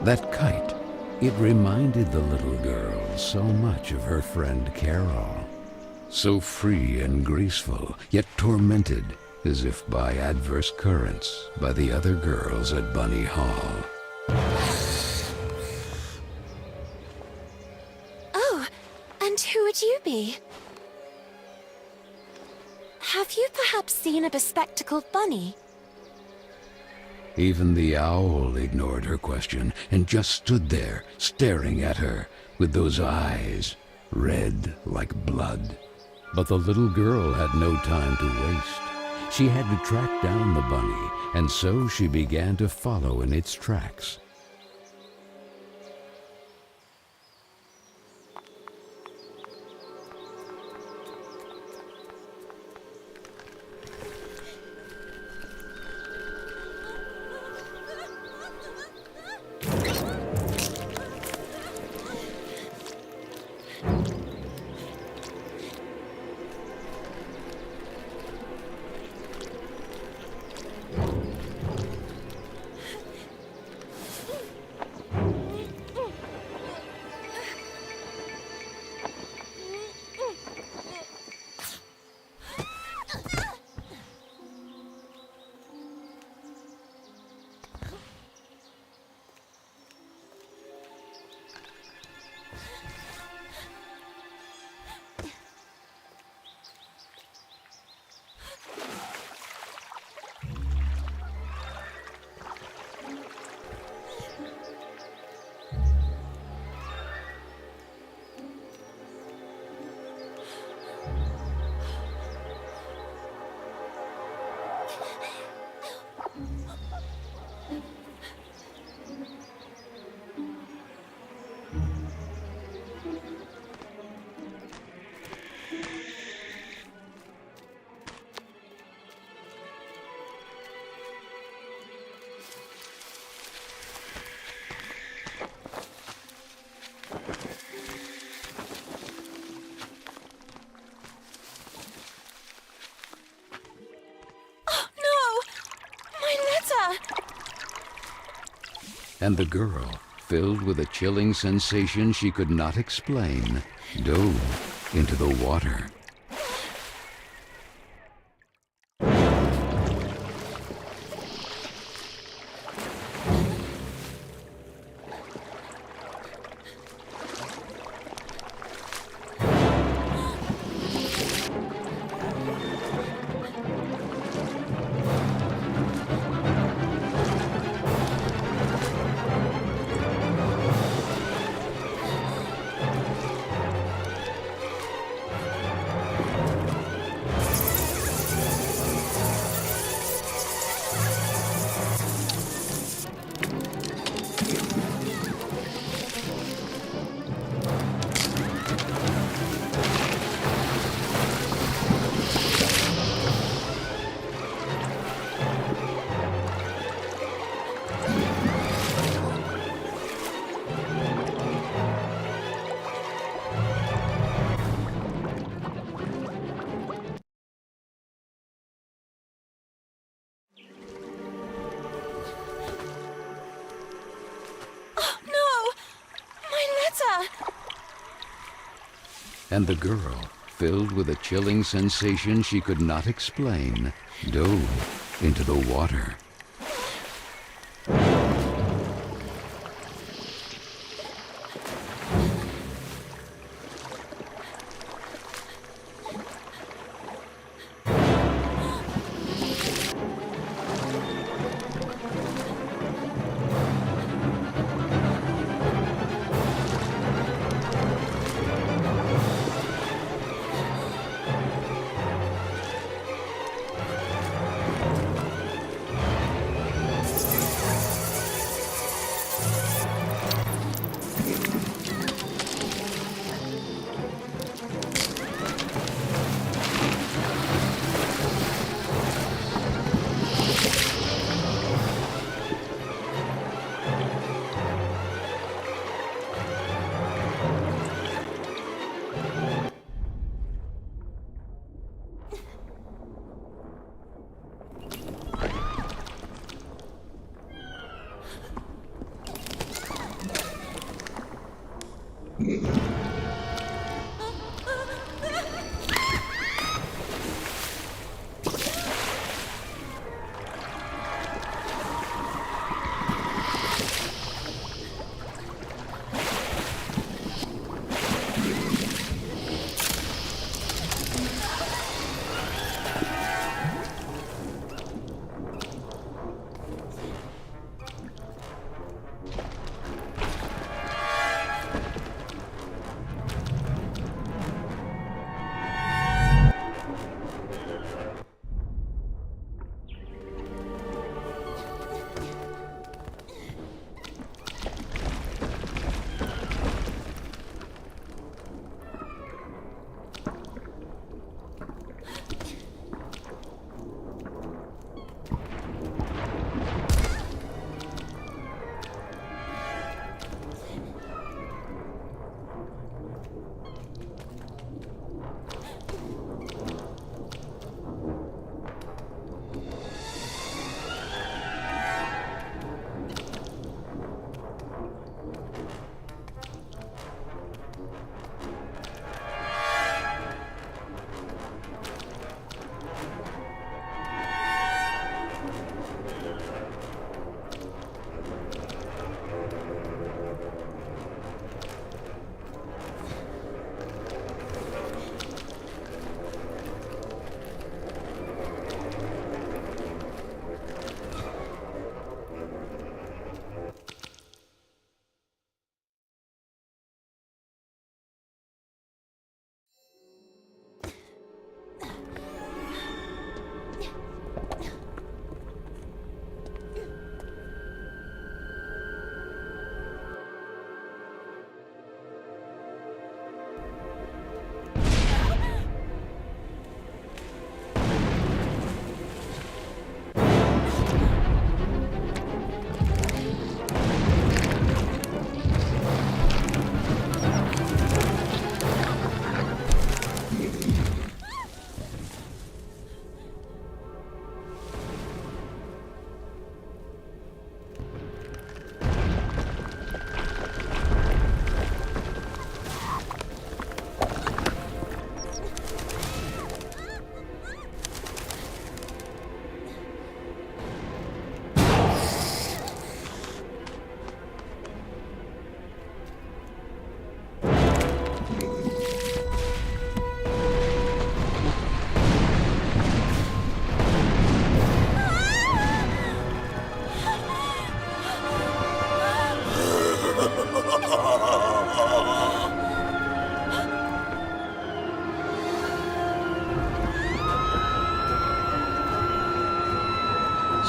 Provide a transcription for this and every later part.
That kite, it reminded the little girl so much of her friend Carole. So free and graceful, yet tormented, as if by adverse currents, by the other girls at Bunny Hall. Oh, and who would you be? Have you perhaps seen a bespectacled bunny? Even the owl ignored her question and just stood there, staring at her, with those eyes, red like blood. But the little girl had no time to waste. She had to track down the bunny, and so she began to follow in its tracks. And the girl, filled with a chilling sensation she could not explain, dove into the water. And the girl, filled with a chilling sensation she could not explain, dove into the water.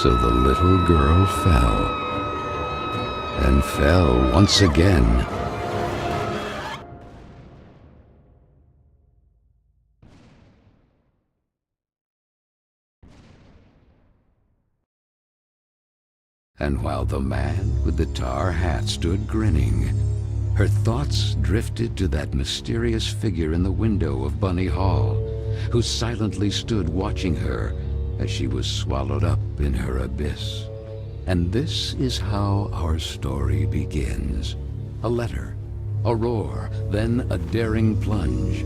So the little girl fell, and fell once again. And while the man with the tar hat stood grinning, her thoughts drifted to that mysterious figure in the window of Bunny Hall, who silently stood watching her as she was swallowed up in her abyss. And this is how our story begins. A letter, a roar, then a daring plunge,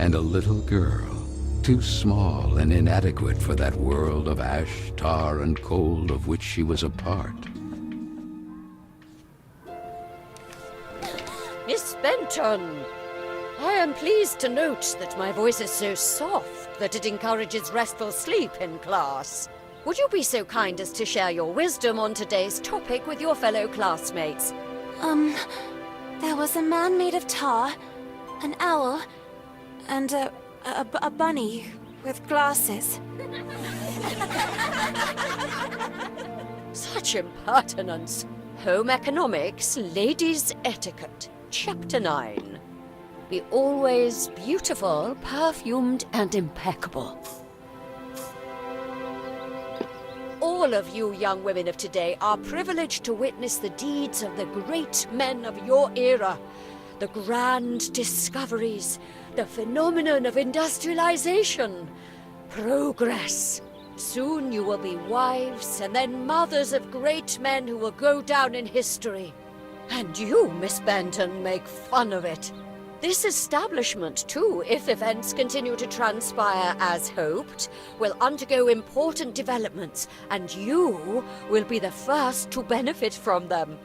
and a little girl, too small and inadequate for that world of ash, tar, and cold of which she was a part. Miss Benton, I am pleased to note that my voice is so soft that it encourages restful sleep in class. Would you be so kind as to share your wisdom on today's topic with your fellow classmates? There was a man made of tar, an owl, and a bunny with glasses. Such impertinence. Home economics, ladies' etiquette. Chapter 9. Be always beautiful, perfumed, and impeccable. All of you young women of today are privileged to witness the deeds of the great men of your era. The grand discoveries, the phenomenon of industrialization, progress. Soon you will be wives and then mothers of great men who will go down in history. And you, Miss Benton, make fun of it. This establishment, too, if events continue to transpire as hoped, will undergo important developments, and you will be the first to benefit from them.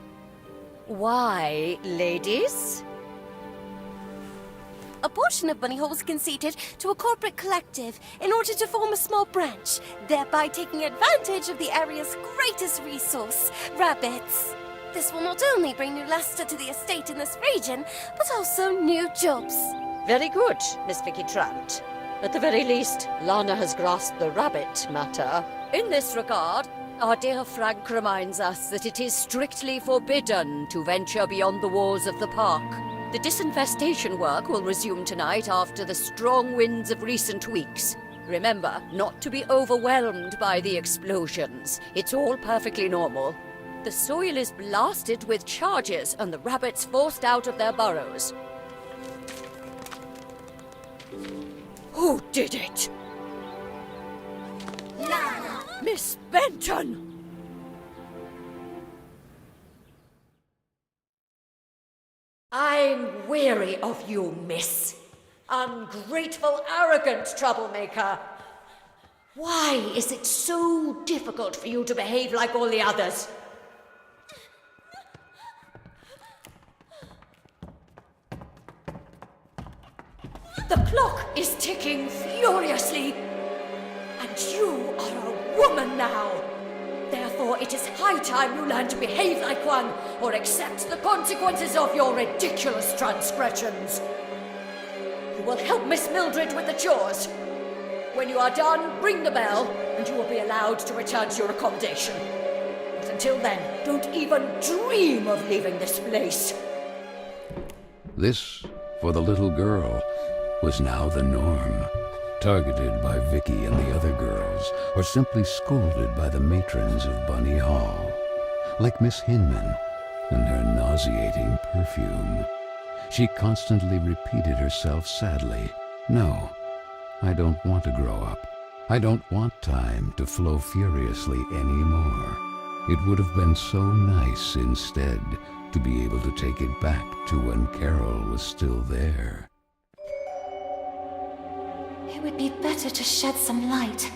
Why, ladies? A portion of Bunny Hall was conceded to a corporate collective in order to form a small branch, thereby taking advantage of the area's greatest resource, rabbits. This will not only bring new luster to the estate in this region, but also new jobs. Very good, Miss Vicky Trant. At the very least, Lana has grasped the rabbit matter. In this regard, our dear Frank reminds us that it is strictly forbidden to venture beyond the walls of the park. The disinfestation work will resume tonight after the strong winds of recent weeks. Remember not to be overwhelmed by the explosions. It's all perfectly normal. The soil is blasted with charges and the rabbits forced out of their burrows. Who did it? Lana! Miss Benton! I'm weary of you, miss. Ungrateful, arrogant troublemaker. Why is it so difficult for you to behave like all the others? The clock is ticking furiously, and you are a woman now. Therefore, it is high time you learn to behave like one, or accept the consequences of your ridiculous transgressions. You will help Miss Mildred with the chores. When you are done, ring the bell, and you will be allowed to return to your accommodation. But until then, don't even dream of leaving this place. This, for the little girl, was now the norm, targeted by Vicky and the other girls, or simply scolded by the matrons of Bunny Hall, like Miss Hinman and her nauseating perfume. She constantly repeated herself sadly, "No, I don't want to grow up. I don't want time to flow furiously anymore. It would have been so nice instead to be able to take it back to when Carol was still there." It would be better to shed some light.